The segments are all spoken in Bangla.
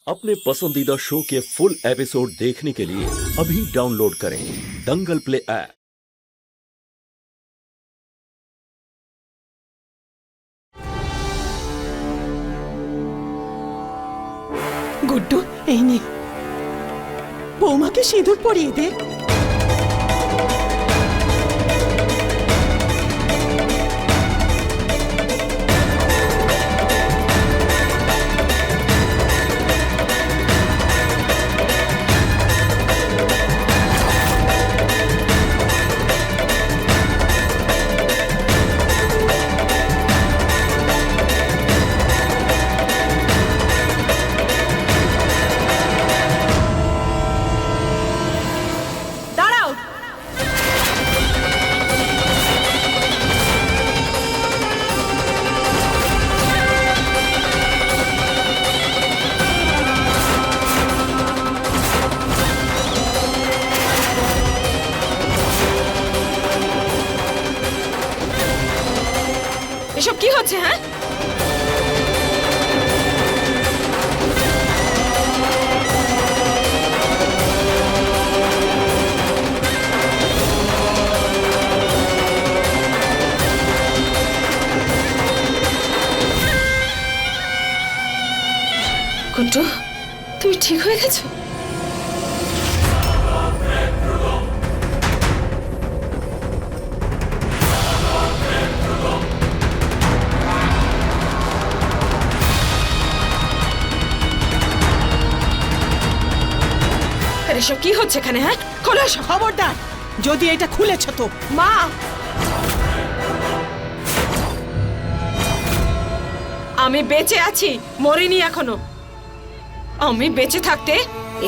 अपने पसंदीदा शो के फुल एपिसोड देखने के लिए अभी डाउनलोड करें दंगल प्ले ऐप। গুড্ডু এই নে বৌমাকে সিঁদুর পরিয়ে দে। এসব কি হচ্ছে? হ্যাঁ, কুন্টু, তুমি ঠিক হয়ে গেছো? এসব কি হচ্ছে এখানে? হ্যাঁ, খোলো সব। খবরদার যদি এটা খুলেছ তো। মা, আমি বেঁচে আছি, মরিনি এখনো। আমি বেঁচে থাকতে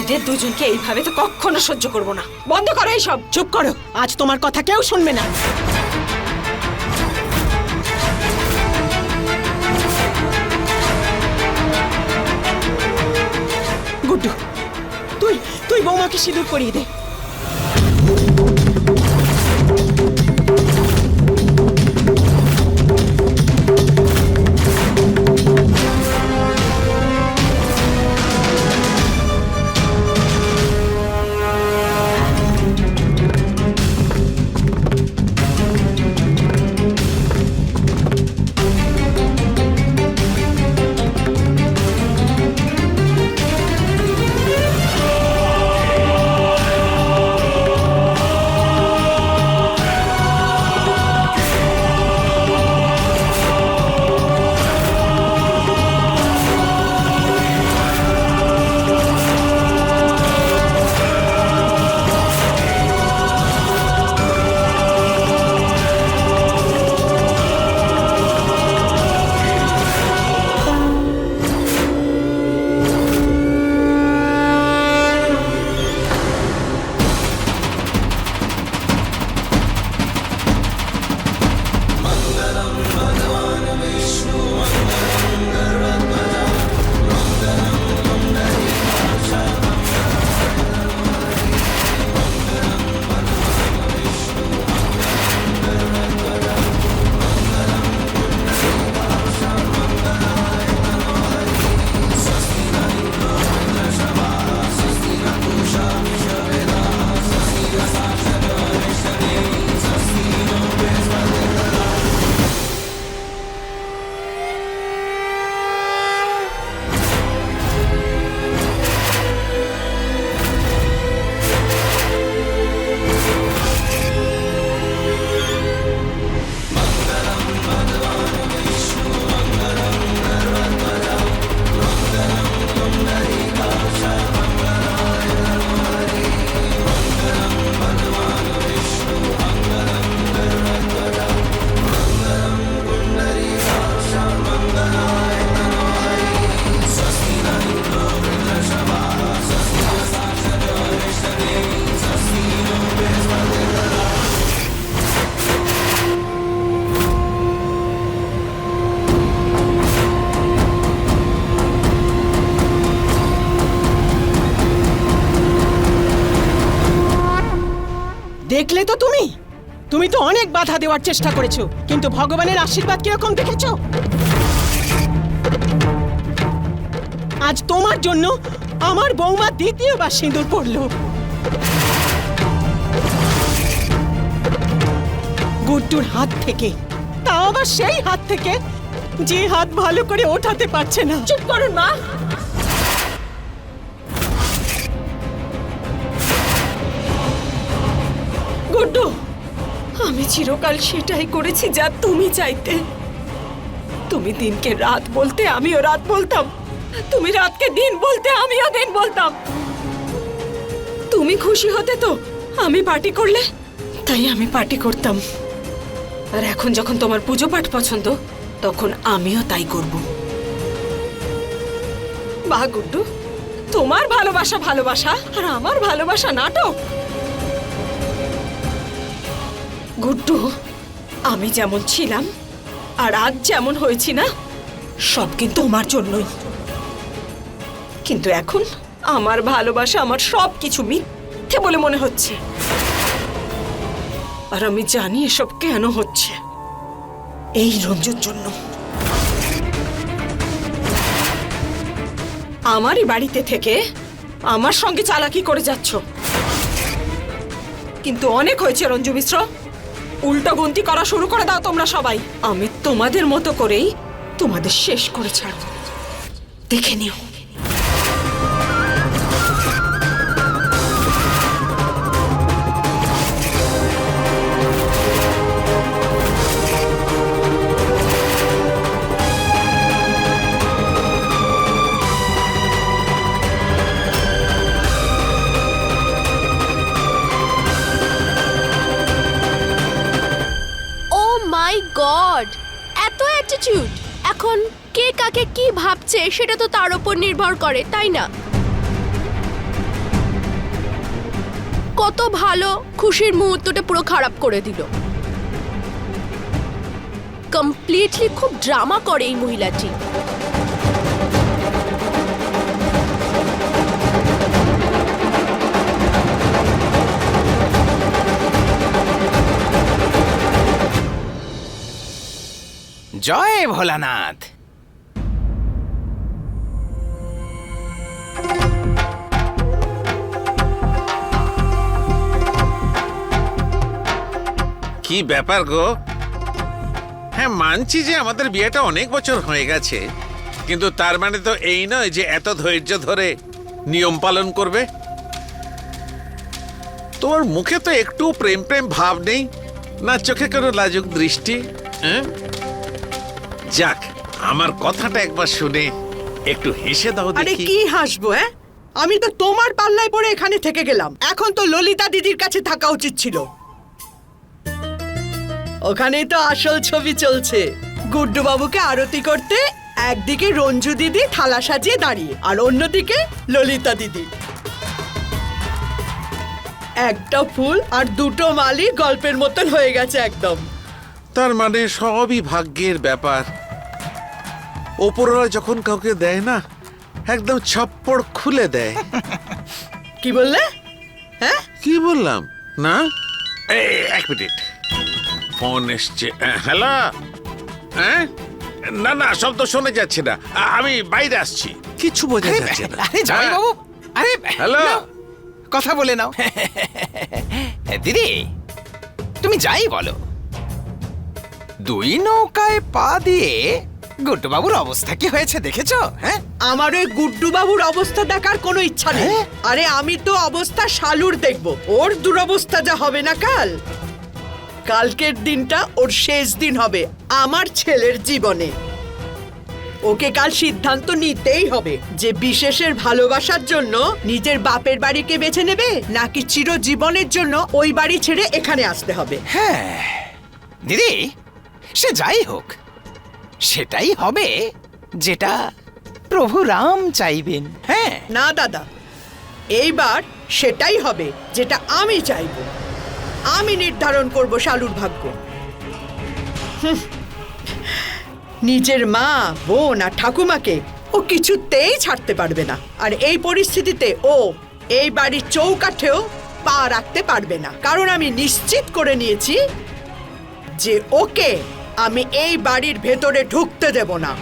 এদের দুজনকে এইভাবে তো কখনো সহ্য করব না। বন্ধ করো এইসব। চুপ করো, আজ তোমার কথা কেউ শুনবে না। গুড্ডু তুই তুই বৌমাকে সিঁদুর পরিয়ে দে। দেখলে তো তুমি তুমি তো অনেক বাধা দেওয়ার চেষ্টা করেছো, কিন্তু ভগবানের আশীর্বাদ কিরকম দেখেছো? আজ তোমার জন্য আমার বৌমা দ্বিতীয়বার সিঁদুর পড়ল। গুড্ডুর হাত থেকে, তাও আবার সেই হাত থেকে যে হাত ভালো করে ওঠাতে পারছে না। চুপ করুন মা। গুড্ডু, আমি চিরকাল সেটাই করেছি যা তুমি চাইতে। তুমি দিনকে রাত বলতে আমিও রাত বলতাম, তুমি রাতকে দিন বলতে আমিও দিন বলতাম। তুমি খুশি হতে তো আমি পার্টি করলে, তাই আমি পার্টি করতাম। আর এখন যখন তোমার পুজো পাঠ পছন্দ, তখন আমিও তাই করব। বাহ গুড্ডু, তোমার ভালোবাসা ভালোবাসা আর আমার ভালোবাসা নাটক। গুড্ডু, আমি যেমন ছিলাম আর আজ যেমন হয়েছি না, সব কিন্তু তোমার জন্যই। কিন্তু এখন আমার ভালোবাসা আমার সব কিছু মিথ্যে বলে মনে হচ্ছে। আর আমি জানি এসব কেন হচ্ছে, এই রঞ্জুর জন্য। আমারই বাড়িতে থেকে আমার সঙ্গে চালাকি করে যাচ্ছ। কিন্তু অনেক হয়েছে রঞ্জু মিশ্র, উল্টো গুনতি করা শুরু করে দাও তোমরা সবাই। আমি তোমাদের মতো করেই তোমাদের শেষ করে ছাড়ব, দেখে নিও। মাই গড, এত অ্যাটিটিউড! এখন কে কাকে কি ভাবছে সেটা তো তার উপর নির্ভর করে, তাই না? কত ভালো খুশির মুহূর্তটা পুরো খারাপ করে দিল। কমপ্লিটলি খুব ড্রামা করে এই মহিলাটি। জয় ভোলানাথ। কি ব্যাপার গো? হ্যাঁ, মানছি যে আমাদের বিয়েটা অনেক বছর হয়ে গেছে, কিন্তু তার মানে তো এই নয় যে এত ধৈর্য ধরে নিয়ম পালন করবে। তোমার মুখে তো একটু প্রেম প্রেম ভাব নেই, না চোখে কোনো লাজুক দৃষ্টি। যাক, আমার কথাটা একবার শুনে একটু হেসে দাও আরে দেখি। কি হাসবো? আমি তো তোমার পাল্লায় পড়ে এখানে থেকে গেলাম। এখন তো ললিতা দিদির কাছে থাকা উচিত ছিল। ওখানেই তো আসল ছবি চলছে। গুড্ডু বাবুকে আরতি করতে একদিকে রঞ্জু দিদি থালা সাজিয়ে দাঁড়িয়ে, আর অন্যদিকে ললিতা দিদি। একটা ফুল আর দুটো মালি গল্পের মতন হয়ে গেছে একদম। তার মানে সবই ভাগ্যের ব্যাপার। ওপরওয়ালা যখন কাউকে দেয় না, একদম ছাপ্পড় খুলে দেয়। কি বললে? হ্যাঁ, কি বললাম না? এক মিনিট, ফোন এসছে। হ্যালো? হ্যাঁ, না না, শব্দ শোনা যাচ্ছে না। আমি বাইরে আসছি, কিছু বোঝা যাচ্ছে না। আরে জয় বাবু, আরে হ্যালো, নাও, কথা বলে নাও। দিদি, তুমি যাই বলো, দুই নৌকায় পা দিয়ে গুড্ডু বাবুর অবস্থা কি হয়েছে দেখেছো? হ্যাঁ, আমার ওই গুড্ডু বাবুর অবস্থা দেখার কোনো ইচ্ছা নেই। আরে আমি তো অবস্থা শালুর দেখবো, ওর দুরবস্থা যা হবে না কাল। কালকের দিনটা ওর শেষ দিন হবে আমার ছেলের জীবনে। ওকে কাল সিদ্ধান্ত নিতেই হবে যে বিশেষের ভালোবাসার জন্য নিজের বাপের বাড়িকে বেছে নেবে, নাকি চিরজীবনের জন্য ওই বাড়ি ছেড়ে এখানে আসতে হবে। হ্যাঁ দিদি, সে যাই হোক, সেটাই হবে যেটা প্রভু রাম চাইবেন। হ্যাঁ না দাদা, এইবার সেটাই হবে যেটা আমি চাইব। আমি নির্ধারণ করব শালুর ভাগ্য। নিজের মা, বোন আর ঠাকুমাকে ও কিছুতেই ছাড়তে পারবে না। আর এই পরিস্থিতিতে ও এই বাড়ির চৌকাঠেও পা রাখতে পারবে না, কারণ আমি নিশ্চিত করে নিয়েছি যে ওকে আমি এই বাড়ির ভেতরে ঢুকতে দেব না।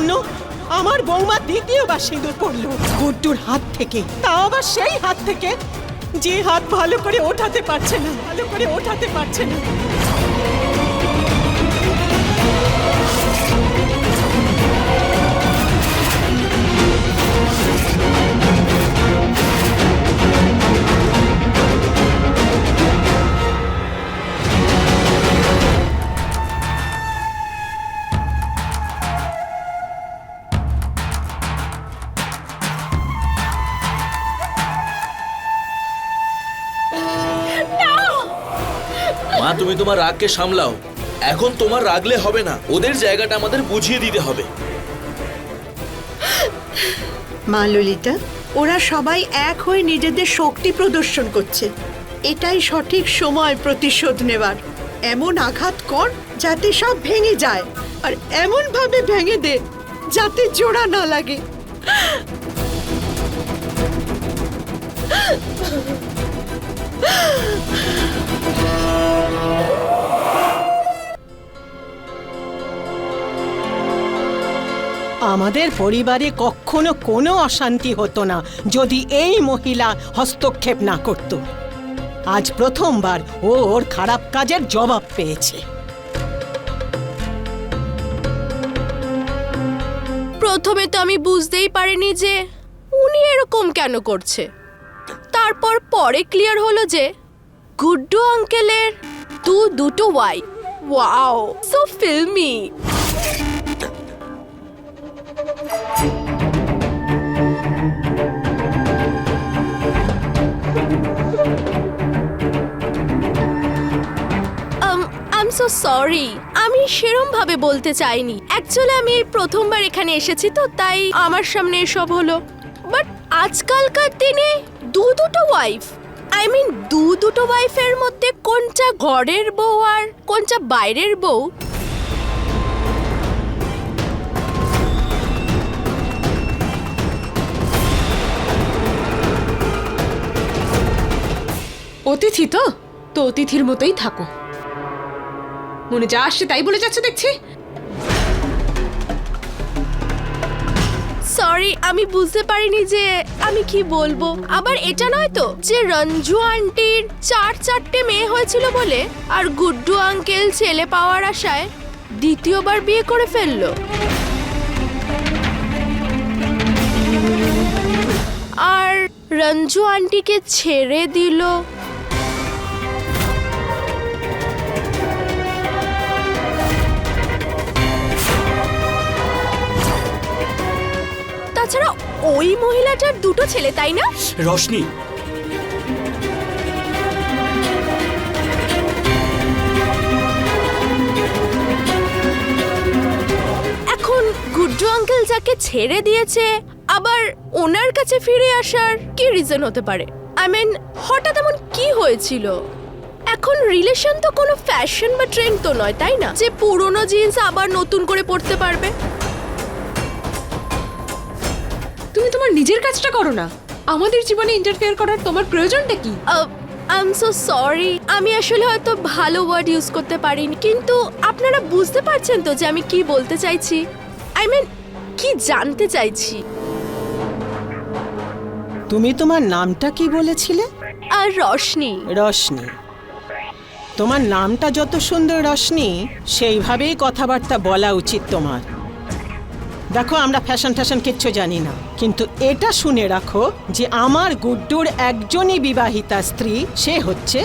জন্য আমার বৌমা দ্বিতীয়বার সিঁদুর পড়লো গুড্ডুর হাত থেকে, তাও আবার সেই হাত থেকে যে হাত ভালো করে ওঠাতে পারছে না, ভালো করে ওঠাতে পারছে না। মা, তুমি তোমার রাগকে সামলাও। এখন তোমার রাগলে হবে না, ওদের জায়গাটা আমাদের বুঝিয়ে দিতে হবে। মা ললিতা, ওরা সবাই এক হয়ে নিজেদের শক্তি প্রদর্শন করছে। এটাই সঠিক সময় প্রতিশোধ নেবার। এমন আঘাত কর যাতে সব ভেঙে যায়, আর এমন ভাবে ভেঙে দে যাতে জোড়া না লাগে। আমাদের পরিবারে কখনো কোনো অশান্তি হতো না যদি এই মহিলা হস্তক্ষেপ না করত। আজ প্রথমবার ও ওর খারাপ কাজের জবাব পেয়েছে। প্রথমে তো আমি বুঝতেই পারিনি যে উনি এরকম কেন করছে। তারপর পরে ক্লিয়ার হলো যে গুড্ডু আঙ্কেলের দুটো wife. Wow, so filmy. I am so sorry, আমি সেরম ভাবে বলতে চাইনি। অ্যাকচুয়ালি আমি এই প্রথমবার এখানে এসেছি তো, তাই আমার সামনে এসব হলো। বাট আজকালকার দিনে দুটো ওয়াইফ, আই মিন দুটো ওয়াইফের মধ্যে কোনটা ঘরের বউ আর কোনটা বাইরের বউ? অতিথি তো অতিথির মতোই থাকো। মনে যা আসছে তাই বলে যাচ্ছে দেখছি। সরি, আমি বুঝতে পারিনি যে আমি কি বলবো। আবার এটা নয় তো যে রঞ্জু আন্টির চারটে মেয়ে হয়েছিল বলে আর গুড্ডু আঙ্কেল ছেলে পাওয়ার আশায় দ্বিতীয়বার বিয়ে করে ফেললো। আর রঞ্জু আন্টিকে ছেড়ে দিল। তাছাড়া ওই মহিলাটার দুটো ছেলে, তাই না? রশনি, এখন গুড্ডু আঙ্কেল যাকে ছেড়ে দিয়েছে আবার ওনার কাছে ফিরে আসার কি রিজন হতে পারে? আই মিন হঠাৎ এমন কি হয়েছিল? এখন রিলেশন তো কোনো ফ্যাশন বা ট্রেন্ড তো নয়, তাই না, যে পুরনো জিন্স আবার নতুন করে পরতে পারবে। তুমি তোমার নিজের কাজটা করো না, আমাদের জীবনে ইন্টারফেয়ার করার তোমার প্রয়োজনটা কি? আই এম সো সরি, আমি আসলে হয়তো ভালো ওয়ার্ড ইউজ করতে পারিনি, কিন্তু আপনারা বুঝতে পারছেন তো যে আমি কি বলতে চাইছি, আই মিন কি জানতে চাইছি। তুমি তোমার নামটা কি বলেছিলে? আর রশনি। রশনি, তোমার নামটা যত সুন্দর রশনি, সেইভাবেই কথাবার্তা বলা উচিত তোমার। দেখো, আমরা ফ্যাশন কিচ্ছু জানি না, কিন্তু এটা শুনে রাখো যে আমার গুড্ডুর একজনই বিবাহিতা স্ত্রী, সে হচ্ছে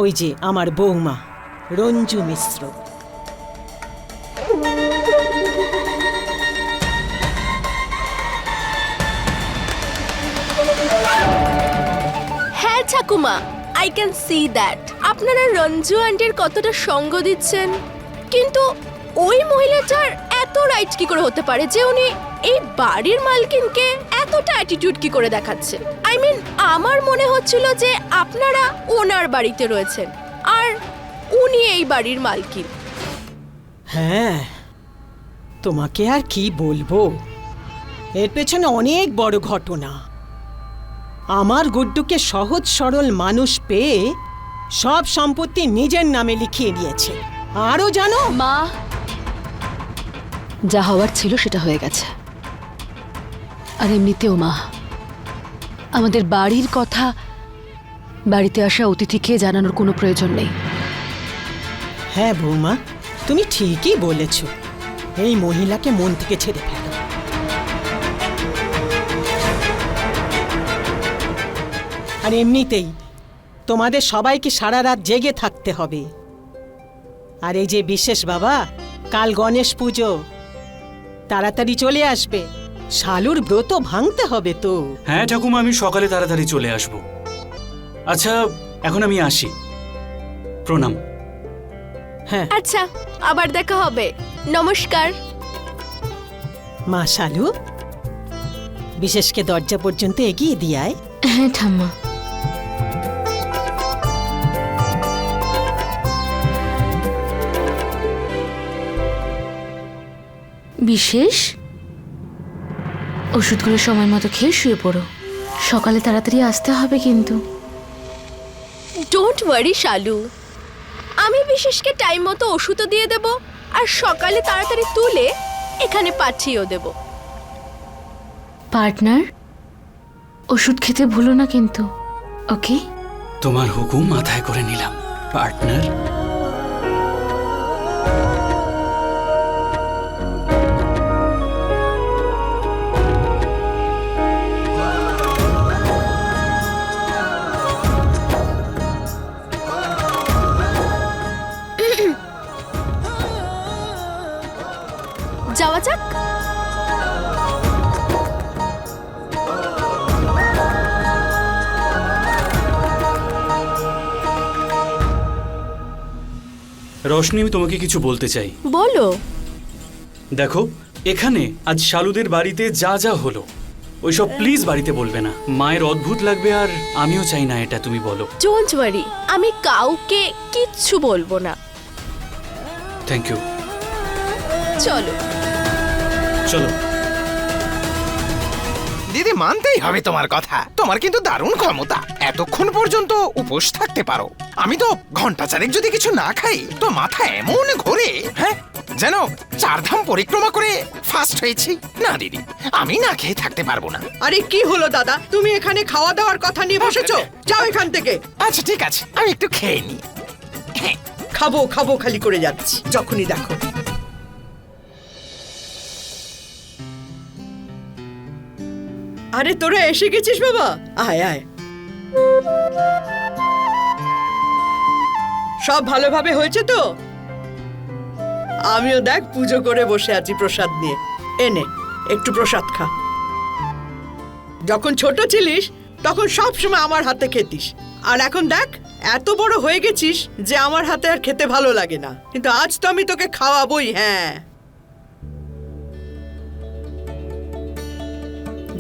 ওই যে আমার বৌমা রঞ্জু মিশ্র। হ্যাঁ ঠাকুমা, আই ক্যান সি দ্যাট আপনারা রঞ্জু আন্টির কতটা সঙ্গ দিচ্ছেন, কিন্তু ওই মহিলাটার এত রাইট কি করে হতে পারে যে উনি এই বাড়ির মালকিনকে এতটা অ্যাটিটিউড কি করে দেখাচ্ছে? আই মিন আমার মনে হচ্ছিল যে আপনারা ওনার বাড়িতে রয়েছেন আর উনি এই বাড়ির মালকিন। হ্যাঁ, তোমাকে আর কি বলবো, এর পেছনে অনেক বড় ঘটনা। আমার গুড্ডুকে সহজ সরল মানুষ পেয়ে সব সম্পত্তি নিজের নামে লিখিয়ে নিয়েছে। আরও জানো মা, যা হওয়ার ছিল সেটা হয়ে গেছে। আর এমনিতেও মা, আমাদের বাড়ির কথা বাড়িতে আসা অতিথিকে জানানোর কোনো প্রয়োজন নেই। হ্যাঁ বৌমা, তুমি ঠিকই বলেছ। এই মহিলাকে মন থেকে ছেড়ে ফেলো। আর এমনিতেই তোমাদের সবাইকে সারা রাত জেগে থাকতে হবে। আর এই যে বিশেষ বাবা, কাল গণেশ পুজো, তাড়াতাড়ি চলে আসবে। শালুর ব্রত ভাঙতে হবে তো। হ্যাঁ ঠাকুমা, আমি সকালে তাড়াতাড়ি চলে আসব। আচ্ছা, এখন আমি আসি। প্রণাম। হ্যাঁ আচ্ছা, আবার দেখা হবে। নমস্কার। মা শালু, বিশেষকে দরজা পর্যন্ত এগিয়ে দিয়ায়। হ্যাঁ ঠাম্মা। বিশেষ, ওষুধগুলো সময় মতো খেয়ে শুয়ে পড়ো। সকালে তাড়াতাড়ি আসতে হবে কিন্তু। ডোন্ট ওয়ারি শালু, আমি বিশেষকে টাইম মতো ওষুধও দিয়ে দেব, আর সকালে তাড়াতাড়ি তুলে এখানে পাঠিয়েও দেব। পার্টনার, ওষুধ খেতে ভুলো না কিন্তু, ওকে? তোমার হুকুম মাথায় করে নিলাম পার্টনার। যাওয়া যাক। রোশনি, আমি তোমাকে কিছু বলতে চাই। বলো। দেখো, এখানে আজ শালুদের বাড়িতে যা যা হলো ওইসব প্লিজ বাড়িতে বলবে না। মায়ের অদ্ভুত লাগবে, আর আমিও চাই না এটা তুমি বলো। ডোন্ট ওয়ারি, আমি কাউকে কিচ্ছু বলবো না। Thank you. চলো চলো। দিদি, মানতেই হবে তোমার কথা। তোমার কিন্তু দারুণ ক্ষমতা, এতক্ষণ পর্যন্ত উপোস থাকতে পারো। আমি তো ঘন্টা চারেক যদি কিছু না খাই তো মাথা এমন ঘোরে, হ্যাঁ, যেন 4 ধাম পরিক্রমা করে ফাস্ট হয়েছি। না দিদি, আমি না খেয়ে থাকতে পারবো না। আরে কি হলো দাদা, তুমি এখানে খাওয়া দাওয়ার কথা নিয়ে বসেছো? যাও এখান থেকে। আচ্ছা ঠিক আছে, আমি একটু খেয়ে নি। খাবো খাবো খালি করে যাচ্ছি যখনই দেখো। আরে তোরা এসে গেছিস বাবা, আয় আয়। সব ভালোভাবে হয়েছে তো? আমিও দেখ পুজো করে বসে আছি প্রসাদ নিয়ে। এনে একটু প্রসাদ খা। যখন ছোট ছিলিস তখন সব সময় আমার হাতে খেতিস, আর এখন দেখ এত বড় হয়ে গেছিস যে আমার হাতে আর খেতে ভালো লাগে না। কিন্তু আজ তো আমি তোকে খাওয়াবোই। হ্যাঁ,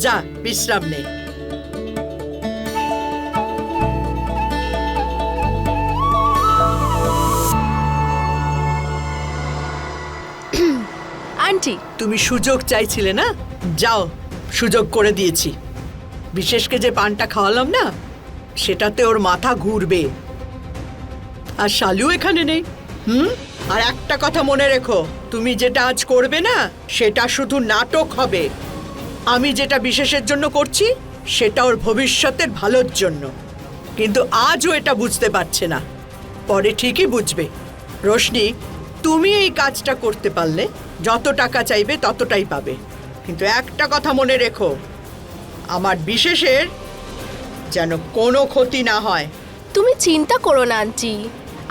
যা বিশ্রাম নে। আন্টি, তুমি সুযোগ চাইছিলে না, যাও সুযোগ করে দিয়েছি। বিশেষকে যে পানটা খাওয়ালাম না, সেটাতে ওর মাথা ঘুরবে। আর শালু এখানে নেই। আর একটা কথা মনে রেখো, তুমি যেটা আজ করবে না সেটা শুধু নাটক হবে। আমি যেটা বিশেষের জন্য করছি সেটা ওর ভবিষ্যতের ভালোর জন্য। কিন্তু আজও এটা বুঝতে পারছে না, পরে ঠিকই বুঝবে। রোশনি, তুমি এই কাজটা করতে পারলে যত টাকা চাইবে ততটাই পাবে। কিন্তু একটা কথা মনে রেখো, আমার বিশেষের যেন কোনো ক্ষতি না হয়। তুমি চিন্তা করো না আন্টি,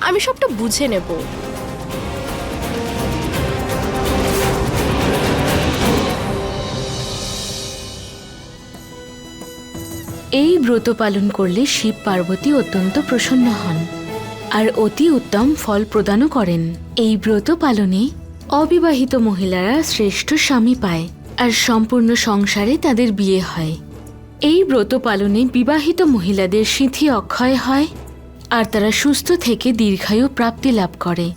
আমি সবটা বুঝে নেব। এই ব্রত পালন করলে শিব পার্বতী অত্যন্ত প্রসন্ন হন আর অতি উত্তম ফল প্রদানও করেন। এই ব্রত পালনে অবিবাহিত মহিলারা শ্রেষ্ঠ স্বামী পায় আর সম্পূর্ণ সংসারে তাদের বিয়ে হয়। এই ব্রত পালনে বিবাহিত মহিলাদের সিঁথি অক্ষয় হয় আর তারা সুস্থ থেকে দীর্ঘায়ু প্রাপ্তি লাভ করে।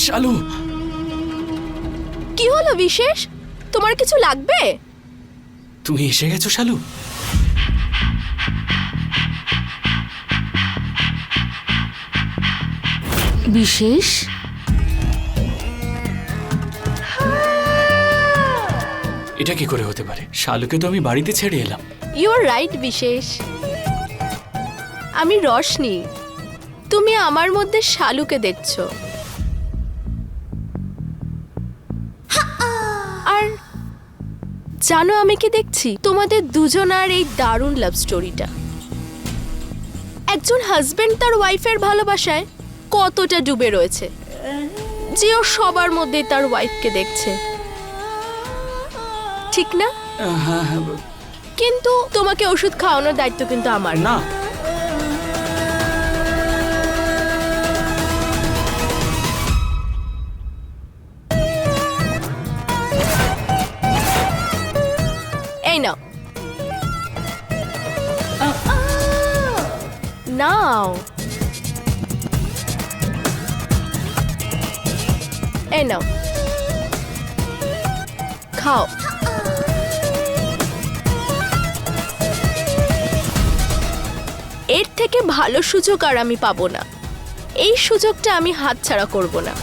শালু, কি হলো বিশেষ? তোমার কিছু লাগবে? তুমি এসে গেছো শালু? বিশেষ, এটা কি করে হতে পারে? শালুকে তো আমি বাড়িতে ছেড়ে এলাম। ইউ আর রাইট বিশেষ। আমি রশনি, তুমি আমার মধ্যে শালুকে দেখছো। আর জানো আমি কি দেখছি? তোমাদের দুজনার এই দারুণ লাভ স্টোরিটা। একজন হাজবেন্ড তার ওয়াইফের ভালোবাসায় কতটা ডুবে রয়েছে যে ও সবার মধ্যে তার ওয়াইফকে দেখছে, ঠিক না? হ্যাঁ হ্যাঁ, কিন্তু তোমাকে ওষুধ খাওয়ানোর দায়িত্ব কিন্তু আমার না। এই নাও, নাও, এই নাও, খাও। এর থেকে ভালো সুযোগ আর আমি পাবো না। এই সুযোগটা আমি হাতছাড়া করব না।